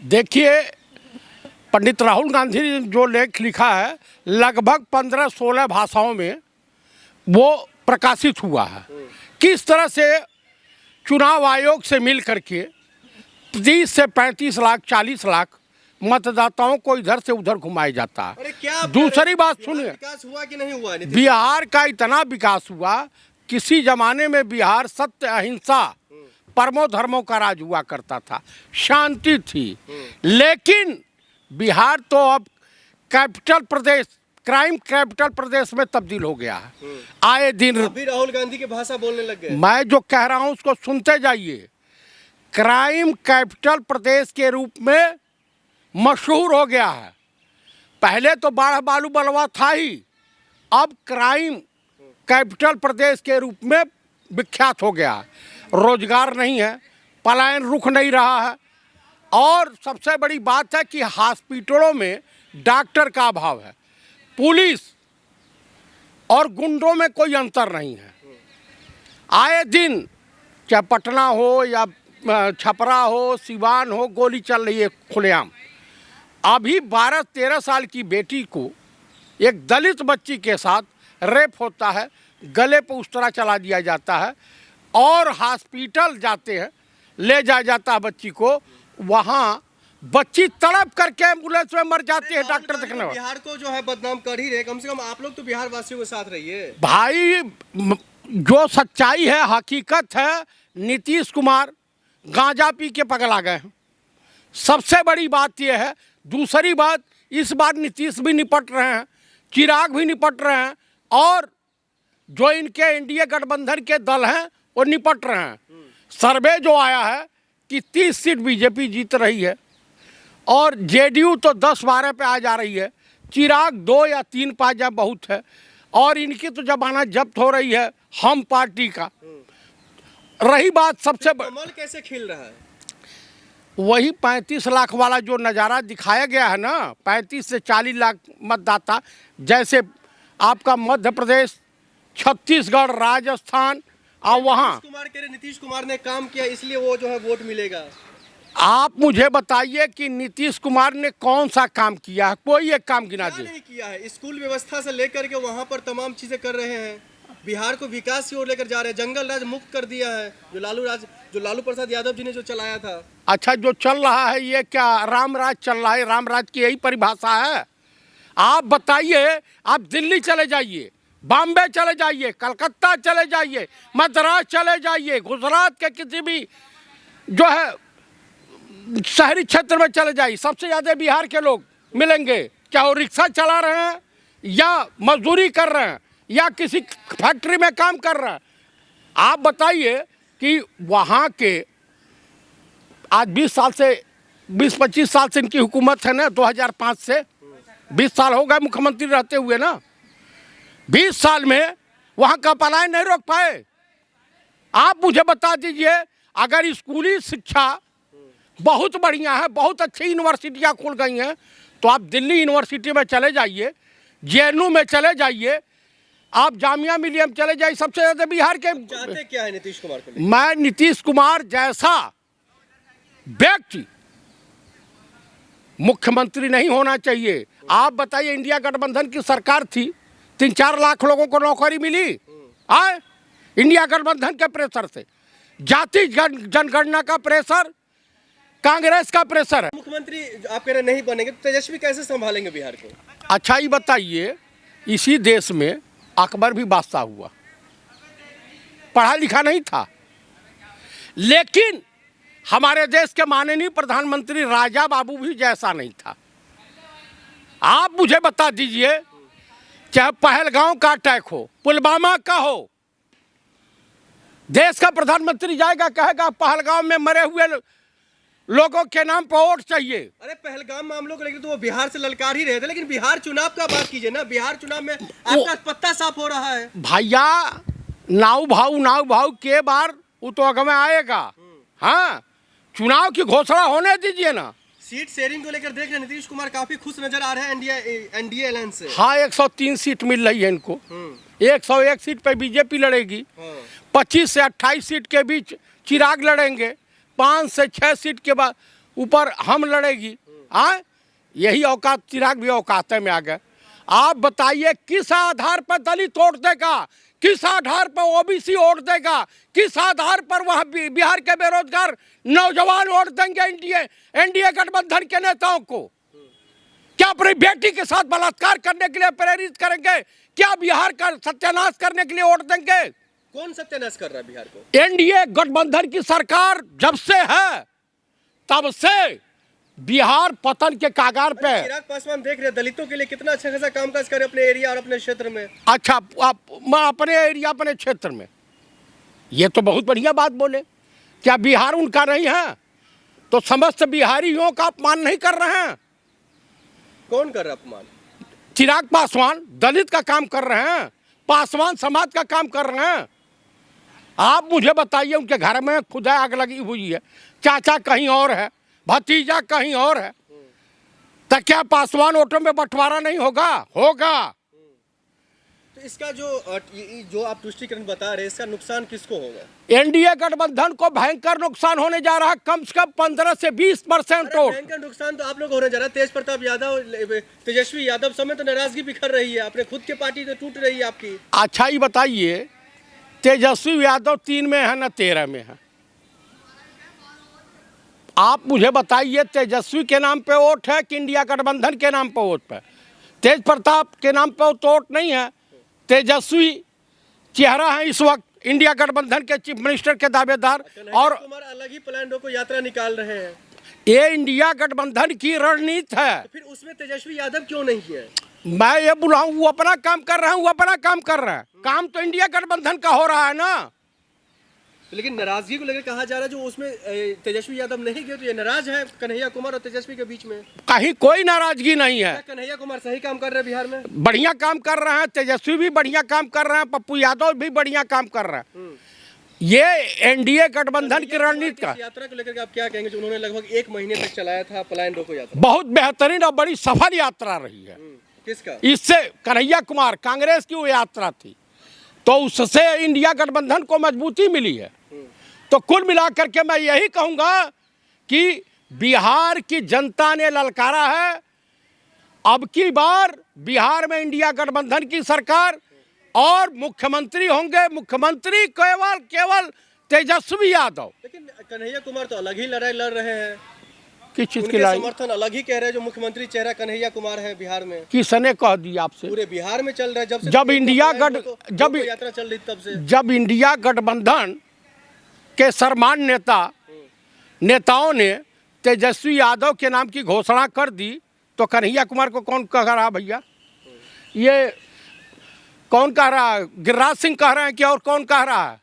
देखिए, पंडित राहुल गांधी ने जो लेख लिखा है लगभग 15-16 भाषाओं में वो प्रकाशित हुआ है। किस तरह से चुनाव आयोग से मिल करके 30 से 35 लाख 40 लाख मतदाताओं को इधर से उधर घुमाया जाता है। अरे क्या दूसरी बात सुनिए, विकास हुआ कि नहीं हुआ? बिहार का इतना विकास हुआ, किसी जमाने में बिहार सत्य अहिंसा परमो धर्मों का राज हुआ करता था, शांति थी। लेकिन बिहार तो अब कैपिटल प्रदेश, क्राइम कैपिटल प्रदेश में तब्दील हो गया है। आए दिन अभी राहुल गांधी की भाषा बोलने लग गए। मैं जो कह रहा हूं उसको सुनते जाइए। क्राइम कैपिटल प्रदेश के रूप में मशहूर हो गया है। पहले तो बाढ़ बालू बलवा था ही, अब क्राइम कैपिटल प्रदेश के रूप में विख्यात हो गया है। रोजगार नहीं है, पलायन रुक नहीं रहा है, और सबसे बड़ी बात है कि हॉस्पिटलों में डॉक्टर का अभाव है। पुलिस और गुंडों में कोई अंतर नहीं है। आए दिन चाहे पटना हो या छपरा हो, सिवान हो, गोली चल रही है खुलेआम। अभी 12-13 साल की बेटी को एक दलित बच्ची के साथ रेप होता है, गले पर उस तरह चला दिया जाता है, और हॉस्पिटल जाते हैं, ले जाया जाता है बच्ची को, वहाँ बच्ची तड़प करके एम्बुलेंस में मर जाती है। डॉक्टर देखने वाले बिहार को जो है बदनाम कर ही रहे। कम से कम आप लोग तो बिहार वासियों के साथ रहिए भाई। जो सच्चाई है, हकीकत है, नीतीश कुमार गांजा पी के पगला गए हैं। सबसे बड़ी बात यह है। दूसरी बात, इस बार नीतीश भी निपट रहे हैं, चिराग भी निपट रहे हैं, और जो इनके एनडीए गठबंधन के दल हैं वो निपट रहे हैं। सर्वे जो आया है कि 30 सीट बीजेपी जीत रही है, और जेडीयू तो 10-12 पे आ जा रही है। चिराग 2 या 3 पा जा बहुत है, और इनकी तो जमानत जब्त हो रही है हम पार्टी का। रही बात सबसे कमल कैसे खिल रहा है? वही 35 लाख वाला जो नज़ारा दिखाया गया है ना, 35 से 40 लाख मतदाता, जैसे आपका मध्य प्रदेश, छत्तीसगढ़, राजस्थान, और वहाँ नीतीश कुमार ने काम किया, इसलिए वो जो है वोट मिलेगा। आप मुझे बताइए कि नीतीश कुमार ने कौन सा काम किया है? कोई एक काम गिना दे। नहीं किया है। स्कूल व्यवस्था से लेकर के वहाँ पर तमाम चीजें कर रहे हैं। बिहार को विकास की ओर लेकर जा रहे हैं। जंगल राज मुक्त कर दिया है, जो लालू प्रसाद यादव जी ने जो चलाया था। अच्छा, जो चल रहा है ये क्या राम राज चल रहा है? राम राज की यही परिभाषा है? आप बताइए, आप दिल्ली चले जाइए, बॉम्बे चले जाइए, कलकत्ता चले जाइए, मद्रास चले जाइए, गुजरात के किसी भी जो है शहरी क्षेत्र में चले जाइए, सबसे ज़्यादा बिहार के लोग मिलेंगे। क्या वो रिक्शा चला रहे हैं, या मजदूरी कर रहे हैं, या किसी फैक्ट्री में काम कर रहे हैं? आप बताइए कि वहाँ के आज 20-25 साल से इनकी हुकूमत है ना, 2005 से 20 साल हो गए मुख्यमंत्री रहते हुए ना। 20 साल में वहाँ का पलायन नहीं रोक पाए। आप मुझे बता दीजिए, अगर स्कूली शिक्षा बहुत बढ़िया है, बहुत अच्छी यूनिवर्सिटियाँ खुल गई हैं, तो आप दिल्ली यूनिवर्सिटी में चले जाइए, जेएनयू में चले जाइए, आप जामिया मिलियम चले जाइए। सबसे ज़्यादा बिहार के चाहते क्या है नीतीश कुमार को? मैं नीतीश कुमार जैसा व्यक्ति मुख्यमंत्री नहीं होना चाहिए। आप बताइए, इंडिया गठबंधन की सरकार थी, 3-4 लाख लोगों को नौकरी मिली आए इंडिया गठबंधन के प्रेशर से। जाति जनगणना का प्रेशर, कांग्रेस का प्रेशर है। मुख्यमंत्री आप कह रहे नहीं बनेंगे, तो तेजस्वी कैसे संभालेंगे बिहार को? अच्छा, ये बताइए, इसी देश में अकबर भी बादशाह हुआ, पढ़ा लिखा नहीं था, लेकिन हमारे देश के माननीय प्रधानमंत्री राजा बाबू भी जैसा नहीं था। आप मुझे बता दीजिए, चाहे पहलगांव का अटैक हो, पुलवामा का हो, देश का प्रधानमंत्री जाएगा, कहेगा पहलगांव में मरे हुए लोगों के नाम पर वोट चाहिए। अरे पहलगाम मामलों को लेकर तो वो बिहार से ललकार ही रहे थे, लेकिन बिहार चुनाव का बात कीजिए ना। बिहार चुनाव में आपका पत्ता साफ हो रहा है भैया। नाव भाव के बार वो तो अगमे आएगा। हाँ, चुनाव की घोषणा होने दीजिए ना। सीट शेयरिंग को लेकर देख रहे नीतीश कुमार काफी खुश नजर आ रहे हैं एनडीए अलायंस से। हाँ, 103 सीट मिल रही है इनको। 101 सीट पे बीजेपी लड़ेगी। 25 से 28 सीट के बीच चिराग लड़ेंगे। 5 से 6 सीट के बाद ऊपर हम लड़ेगी। हाँ, यही औकात, चिराग भी औकात में आ गए। आप बताइए किस आधार पर दलित वोट देगा, किस आधार पर ओबीसी वोट देगा, किस आधार पर वह बिहार के बेरोजगार नौजवान वोट देंगे एनडीए गठबंधन के नेताओं को? क्या अपनी बेटी के साथ बलात्कार करने के लिए प्रेरित करेंगे? क्या बिहार का सत्यानाश करने के लिए वोट देंगे? कौन सत्यानाश कर रहा है बिहार को? एनडीए गठबंधन की सरकार जब से है तब से बिहार पतन के कागार पे। चिराग पासवान देख रहे हैं दलितों के लिए कितना अच्छा खासा कामकाज करे अपने एरिया और अपने क्षेत्र में। अच्छा, मैं अपने एरिया, अपने क्षेत्र में, ये तो बहुत बढ़िया बात बोले। क्या बिहार उनका नहीं है? तो समस्त बिहारियों का अपमान नहीं कर रहे हैं? कौन कर रहा है अपमान? चिराग पासवान दलित का काम कर रहे हैं, पासवान समाज का काम कर रहे हैं। आप मुझे बताइए, उनके घर में खुदा आग लगी हुई है, चाचा कहीं और है, भतीजा कहीं और है, तो क्या पासवान वोटों में बंटवारा नहीं होगा? होगा। तो इसका जो आप तुष्टीकरण बता रहे हैं, इसका नुकसान किसको होगा? एनडीए गठबंधन को भयंकर नुकसान होने जा रहा है, कम से कम 15 से 20% वोट। भयंकर नुकसान तो आप लोग होने जा रहा है। तेज प्रताप यादव, तेजस्वी यादव समेत तो नाराजगी बिखर रही है, अपने खुद के पार्टी तो टूट रही है आपकी। अच्छा, ये बताइए, तेजस्वी यादव 3 में है ना 13 में है? आप मुझे बताइए, तेजस्वी के नाम पे वोट है कि इंडिया गठबंधन के नाम पे वोट है? तेज प्रताप के नाम पे तो वोट नहीं है। तेजस्वी चेहरा है इस वक्त इंडिया गठबंधन के चीफ मिनिस्टर के दावेदार, और कुमार अलग ही प्लान को यात्रा निकाल रहे हैं। ये इंडिया गठबंधन की रणनीति है। तो फिर उसमें तेजस्वी यादव क्यों नहीं है? मैं ये बुलाऊं, वो अपना काम कर रहे हैं, वो अपना काम कर रहे हैं। काम तो इंडिया गठबंधन का हो रहा है ना। लेकिन नाराजगी को लेकर कहा जा रहा है जो उसमें तेजस्वी यादव नहीं गए, तो ये नाराज है कन्हैया कुमार और तेजस्वी के बीच में। कहीं कोई नाराजगी नहीं है। क्या कन्हैया कुमार सही काम कर रहे हैं बिहार में? बढ़िया काम कर रहे हैं, तेजस्वी भी बढ़िया काम कर रहे हैं, पप्पू यादव भी बढ़िया काम कर रहे हैं। ये एनडीए गठबंधन की रणनीति का। यात्रा को लेकर आप क्या कहेंगे जो उन्होंने लगभग 1 महीने तक चलाया था पलायन रोको यात्रा? बहुत बेहतरीन और बड़ी सफल यात्रा रही है। किसका? इससे कन्हैया कुमार, कांग्रेस की वो यात्रा थी, तो उससे इंडिया गठबंधन को मजबूती मिली है। तो कुल मिलाकर के मैं यही कहूंगा कि बिहार की जनता ने ललकारा है। अब की बार बिहार में इंडिया गठबंधन की सरकार, और मुख्यमंत्री होंगे, मुख्यमंत्री केवल तेजस्वी यादव। लेकिन कन्हैया कुमार तो अलग ही लड़ाई लड़ रहे हैं। किस चीज की उनके लड़ाई? समर्थन अलग ही कह रहे हैं। जो मुख्यमंत्री चेहरा कन्हैया कुमार है बिहार में, किसने कह दिया आपसे? पूरे बिहार में चल रहा है जब इंडिया जब यात्रा चल रही तब से। जब इंडिया गठबंधन के सर्वमान्य नेताओं ने तेजस्वी यादव के नाम की घोषणा कर दी, तो कन्हैया कुमार को कौन कह रहा भैया? ये कौन कह रहा है? गिरिराज सिंह कह रहे हैं कि और कौन कह रहा है?